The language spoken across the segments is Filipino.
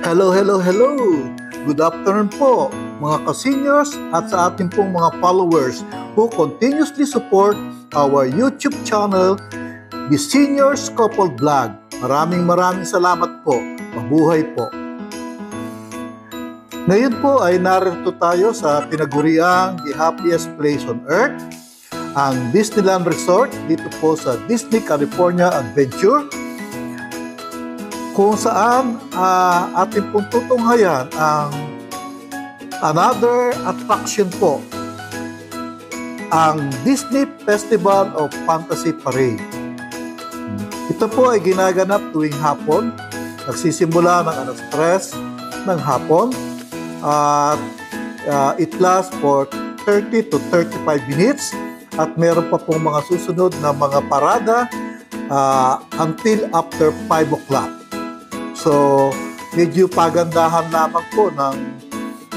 Hello, hello, hello! Good afternoon po mga ka-seniors at sa ating pong mga followers who continuously support our YouTube channel, The Seniors Couple Vlog. Maraming salamat po. Mabuhay po. Ngayon po ay narito tayo sa tinaguriang The Happiest Place on Earth, ang Disneyland Resort dito po sa Disney California Adventure, kung saan ating pong tutunghayan ang another attraction po, ang Disney Festival of Fantasy Parade. Ito po ay ginaganap tuwing hapon, nagsisimula ng alas 3 ng hapon at it lasts for 30 to 35 minutes at meron pa pong mga susunod na mga parada until after 5 o'clock. So, medyo pagandahan lamang po ng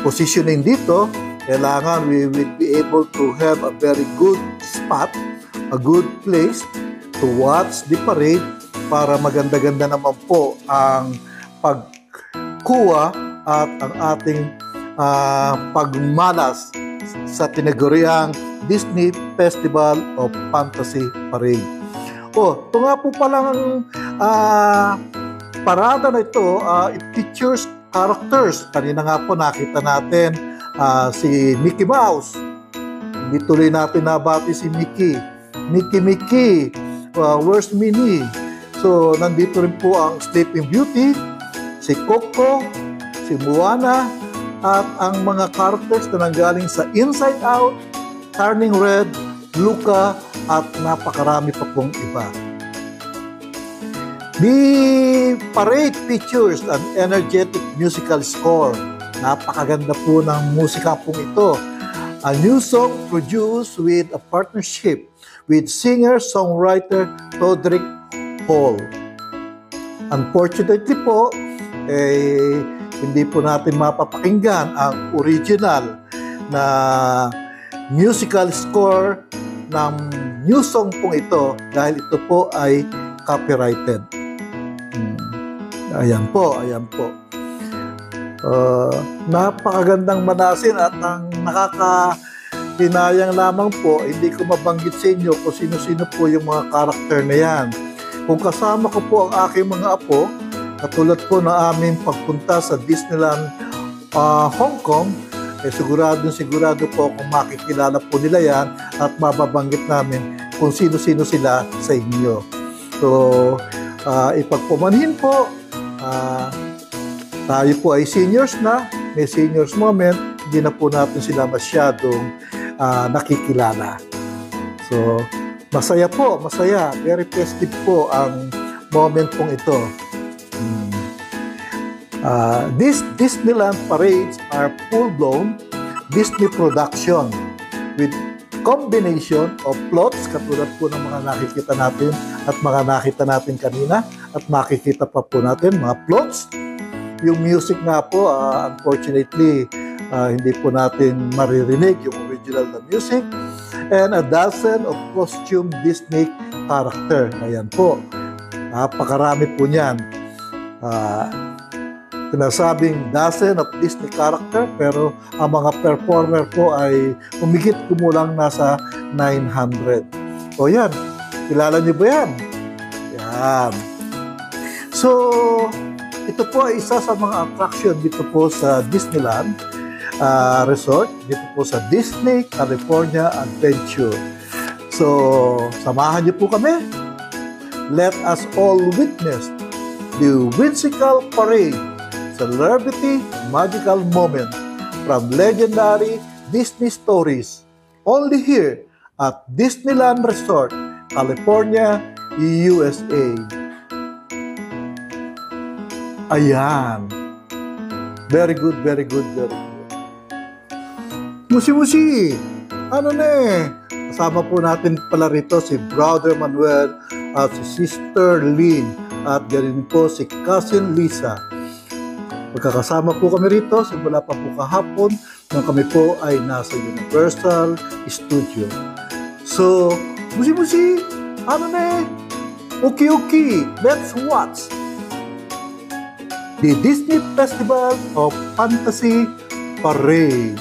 positioning dito. Kailangan we will be able to have a very good spot, a good place to watch the parade para maganda-ganda naman po ang pagkuha at ang ating pagmalas sa tinaguriang Disney Festival of Fantasy Parade. Ito nga po palang parada na ito, it features characters. Kanina nga po nakita natin si Mickey Mouse. Hindi tuloy natin nabati si Mickey. Mickey, where's Minnie? So, nandito rin po ang Sleeping Beauty, si Coco, si Moana, at ang mga characters na nanggaling sa Inside Out, Turning Red, Luca, at napakarami pa pong iba. The parade features an energetic musical score. Napakaganda po ng musika pong ito. A new song produced with a partnership with singer-songwriter Todrick Hall. Unfortunately po, hindi po natin mapapakinggan ang original na musical score ng new song pong ito dahil ito po ay copyrighted. Ayan po. Napakagandang manasin at ang nakakahinayang lamang po, hindi ko mabanggit sa inyo kung sino-sino po yung mga karakter na yan. Kung kasama ko po ang aking mga apo, katulad po na aming pagpunta sa Disneyland Hong Kong, sigurado po kung makikilala po nila yan at mababanggit namin kung sino-sino sila sa inyo. So, ipagpumanhin po, tayo po ay seniors na, may seniors moment, hindi na po natin sila masyadong nakikilala. So, masaya, very festive po ang moment pong ito. These Disneyland parades are full-blown Disney production with combination of plots, katulad po ng mga nakikita natin at mga nakita natin kanina at makikita pa po natin mga plots. Yung music nga po, unfortunately, hindi po natin maririnig yung original na music. And a dozen of costume Disney character. Ayan po. Napakarami po niyan. Sinasabing dozen of Disney character, pero ang mga performer po ay umigit kumulang nasa 900. O yan, kilala niyo ba yan? Yan. So, ito po ay isa sa mga attraction dito po sa Disneyland Resort, dito po sa Disney California Adventure. So, samahan niyo po kami. Let us all witness the whimsical parade, celebrity magical moment from legendary Disney stories, only here at Disneyland Resort, California, USA. Ayan. Very good. Musi. Ano na kasama po natin pala rito si Brother Manuel at si Sister Lynn at galing po si Cousin Lisa. Magkakasama po kami rito simula pa po kahapon nung kami po ay nasa Universal Studio. So, musi. Ano na Okay. Let's watch the Disney Festival of Fantasy Parade.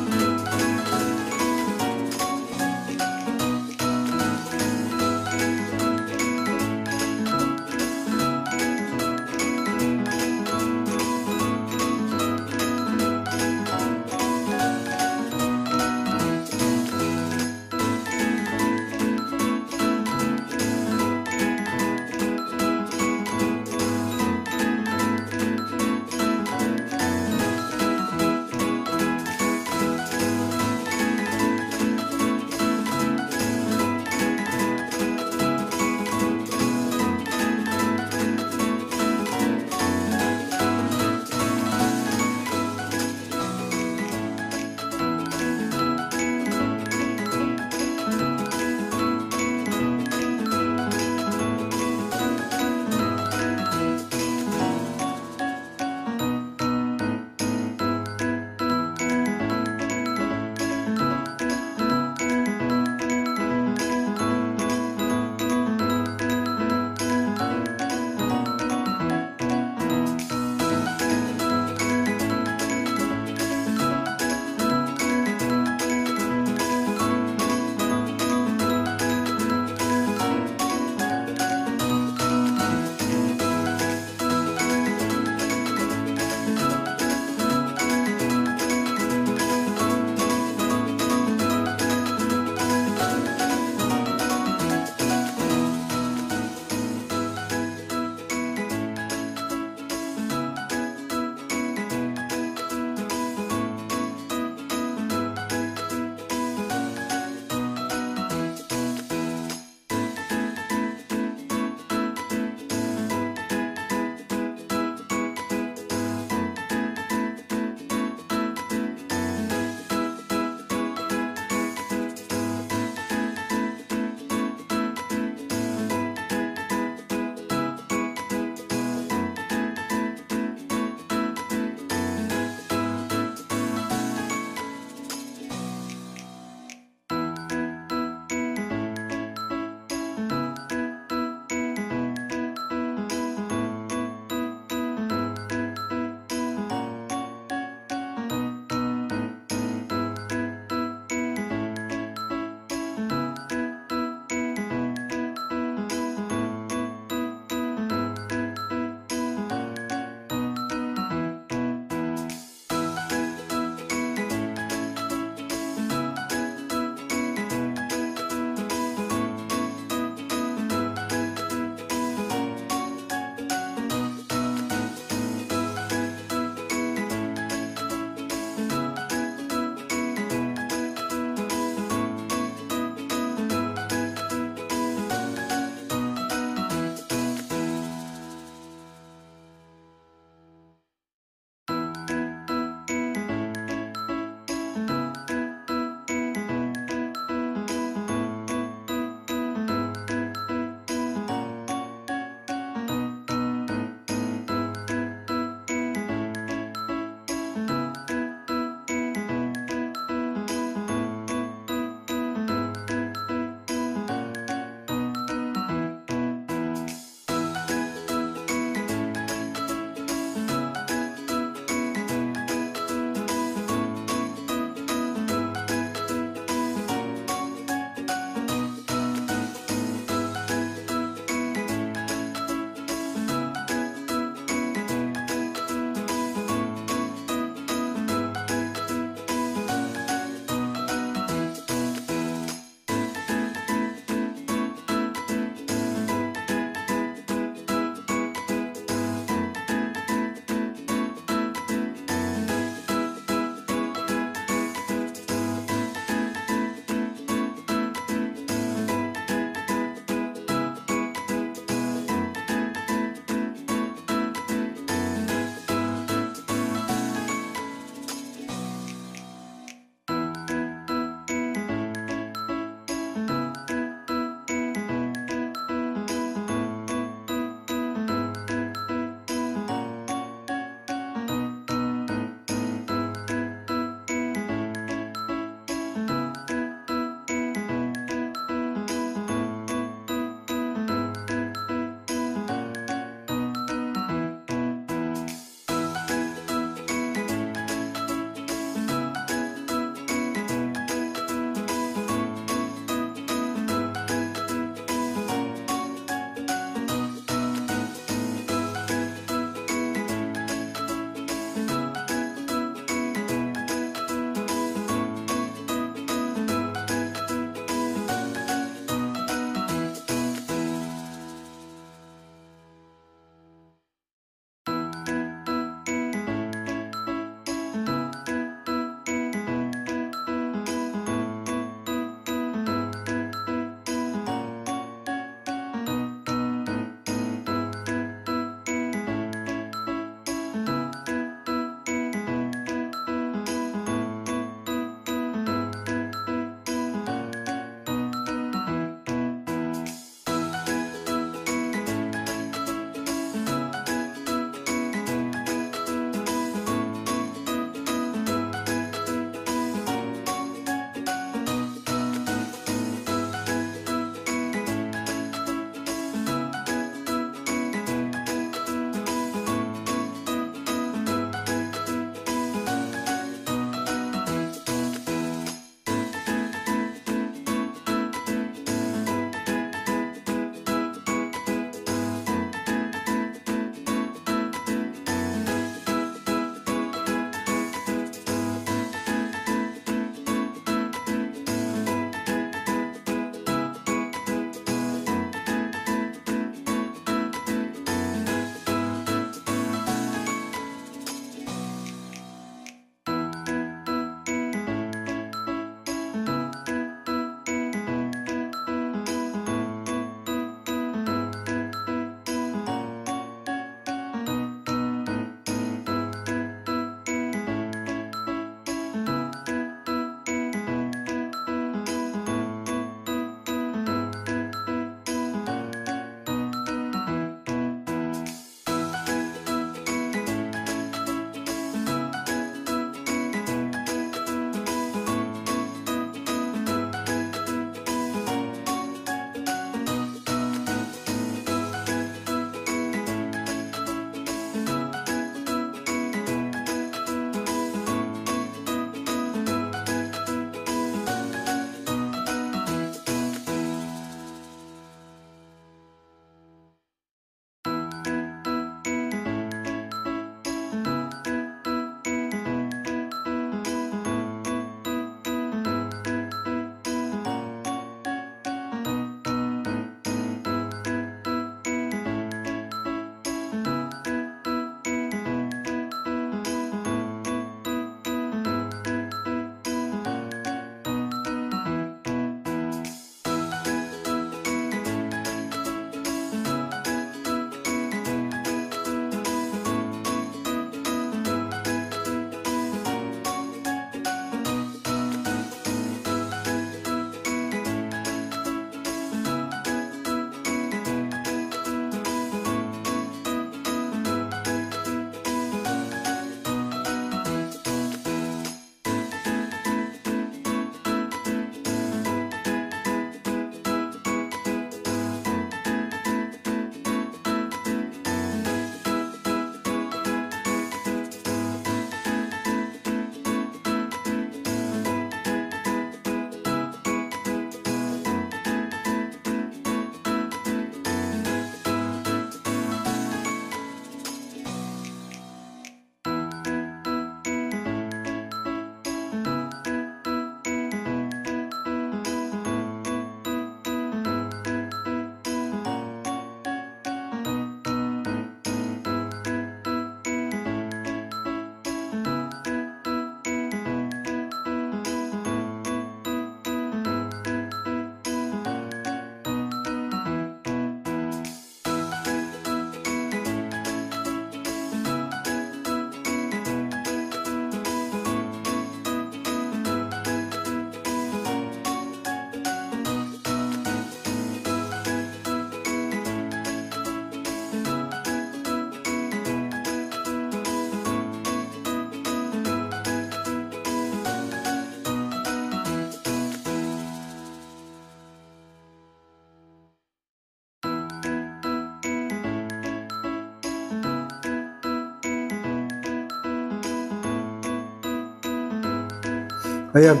Ayan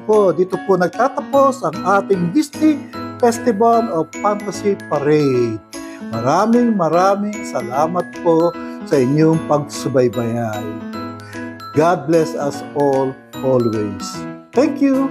po. Dito po nagtatapos ang ating Disney Festival of Fantasy Parade. Maraming salamat po sa inyong pagsubaybay. God bless us all always. Thank you.